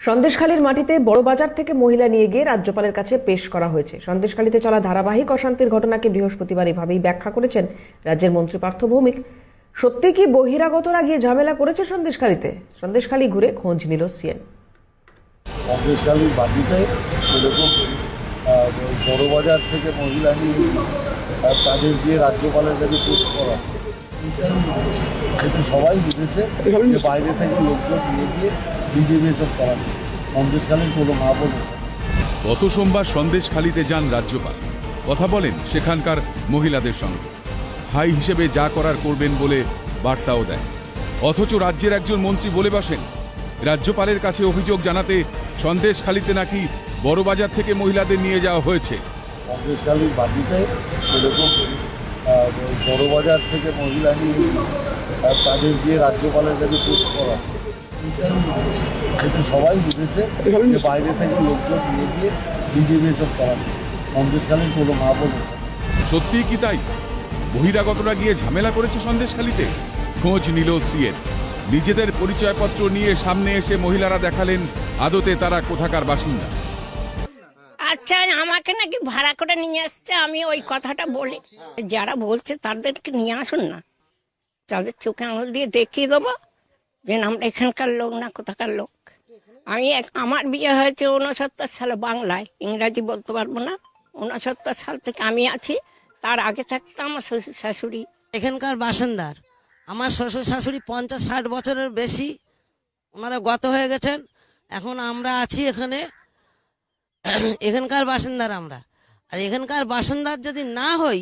সন্দেশখালীর মাটিতে বড় বাজার থেকে মহিলা নিয়ে গিয়ে রাজ্যপালের কাছে পেশ করা হয়েছে। সন্দেশখালীতে চলা ধারাবাহিক অশান্তির ঘটনাকে বৃহস্পতিবার এভাবেই ব্যাখ্যা করেছেন রাজ্যের মন্ত্রী পার্থ ভৌমিক। সত্যি কি বহিরাগতরা গিয়ে ঝামেলা করেছে সন্দেশখালীতে? সন্দেশখালী ঘুরে খোঁজ নিল সিএন। সন্দেশখালীর বাড়িতে এরকম বড় বাজার থেকে মহিলা নিয়ে তাদের দিয়ে রাজ্যপালের কাছে পেশ করা, কিন্তু সবাই বুঝেছে যে বাইরে থেকে লোকজন নিয়ে গিয়ে বিজেপি এসব করাচ্ছে। সন্দেশখালীর কোনো মা বলেছে। গত সোমবার সন্দেশখালীতে যান রাজ্যপাল, কথা বলেন সেখানকার মহিলাদের সঙ্গে। ভাই হিসেবে যা করার করবেন বলে বার্তাও দেন। অথচ রাজ্যের একজন মন্ত্রী বলে বসেন রাজ্যপালের কাছে অভিযোগ জানাতে সন্দেশখালীতে নাকি বড়বাজার থেকে মহিলাদের নিয়ে যাওয়া হয়েছে। সন্দেশখালীর বাড়িতে এরকম বড় বাজার থেকে মহিলা নিয়ে তাদের দিয়ে রাজ্যপালের কাছে পেশ করা, কিন্তু সবাই বুঝেছে যে বাইরে থেকে লোকজন নিয়ে গিয়ে বিজেপি এসব করাচ্ছে। সন্দেশখালীর কোনো মা বলেছে। সত্যিই কি তাই? বহিরাগতরা গিয়ে ঝামেলা করেছে সন্দেশখালীতে? খোঁজ নিল সিএন। নিজেদের পরিচয়পত্র নিয়ে সামনে এসে মহিলারা দেখালেন আদতে তারা কোথাকার বাসিন্দা। আচ্ছা, আমাকে নাকি ভাড়া করে নিয়ে আসছে। আমি ওই কথাটা বলি, যারা বলছে তাদেরকে নিয়ে আসুন না, তাদের চোখে আঙুল দিয়ে দেখিয়ে দেবো যে আমরা এখানকার লোক না কোথাকার লোক। আমার বিয়ে হয়েছে 69 সালে, বাংলায়, ইংরাজি বলতে পারবো না। 69 সাল থেকে আমি আছি। তার আগে থাকতো আমার শ্বশুর শাশুড়ি এখানকার বাসিন্দার। আমার শ্বশুর শাশুড়ি 50-60 বছরের বেশি, ওনারা গত হয়ে গেছেন। এখন আমরা আছি এখানে, এখানকার বাসিন্দার আমরা। আর এখানকার বাসিন্দার যদি না হই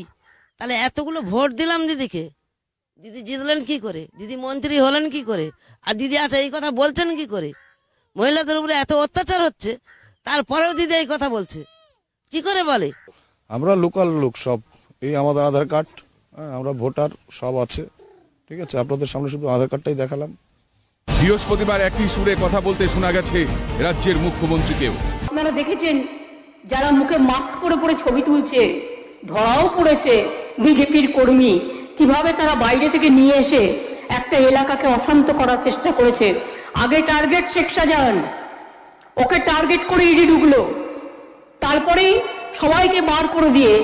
তাহলে এতগুলো ভোট দিলাম দিদিকে, দিদি জিতলেন কি করে? দিদি মন্ত্রী হলেন কি করে? আর দিদি আচ্ছা এই কথা বলছেন কি করে? মহিলাদের উপরে এত অত্যাচার হচ্ছে, তারপরেও দিদি এই কথা বলছে কি করে বলে? আমরা লোকাল লোক সব, এই আমাদের আধার কার্ড, আমরা ভোটার সব আছে, ঠিক আছে? আপনাদের সামনে শুধু আধার কার্ডটাই দেখালাম। বৃহস্পতিবার একই সুরে কথা বলতে শোনা গেছে রাজ্যের মুখ্যমন্ত্রীকেও। আপনারা দেখেছেন যারা মুখে মাস্ক পরে পরে ছবি তুলছে, ধরাও পড়েছে বিজেপির কর্মী, কিভাবে তারা বাইরে থেকে নিয়ে এসে একটা এলাকাকে অশান্ত করার চেষ্টা করেছে। আগে টার্গেট শেখ শাহজাহান, ওকে টার্গেট করে ইডি ঢুকলো, তারপরেই সবাইকে বার করে দিয়ে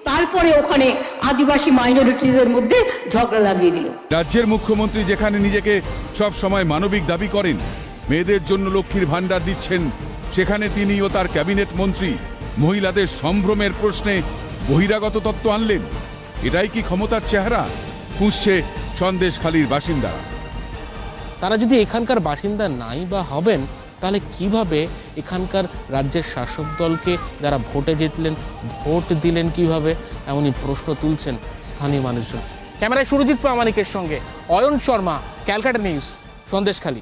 তারপরে ওখানে আদিবাসী মাইনরিটিদের মধ্যে ঝগড়া লাগিয়ে দিল। রাজ্যের মুখ্যমন্ত্রী যেখানে নিজেকে সব সময় মানবিক দাবি করেন, মেয়েদের জন্য লক্ষ্মীর ভান্ডার দিচ্ছেন, সেখানে তিনি ও তার ক্যাবিনেট মন্ত্রী মহিলাদের সম্ভ্রমের প্রশ্নে বহিরাগত তত্ত্ব আনলেন। এটাই কি ক্ষমতার চেহারা? পুষছে সন্দেশখালীর বাসিন্দারা। তারা যদি এখানকার বাসিন্দা নাই বা হবেন, তাহলে কিভাবে এখানকার রাজ্যের শাসক দলকে যারা ভোটে জিতলেন, ভোট দিলেন কিভাবে? এমনই প্রশ্ন তুলছেন স্থানীয় মানুষজন। ক্যামেরায় সুরজিৎ প্রামাণিকের সঙ্গে অয়ন শর্মা, ক্যালকাটা নিউজ, সন্দেশখালী।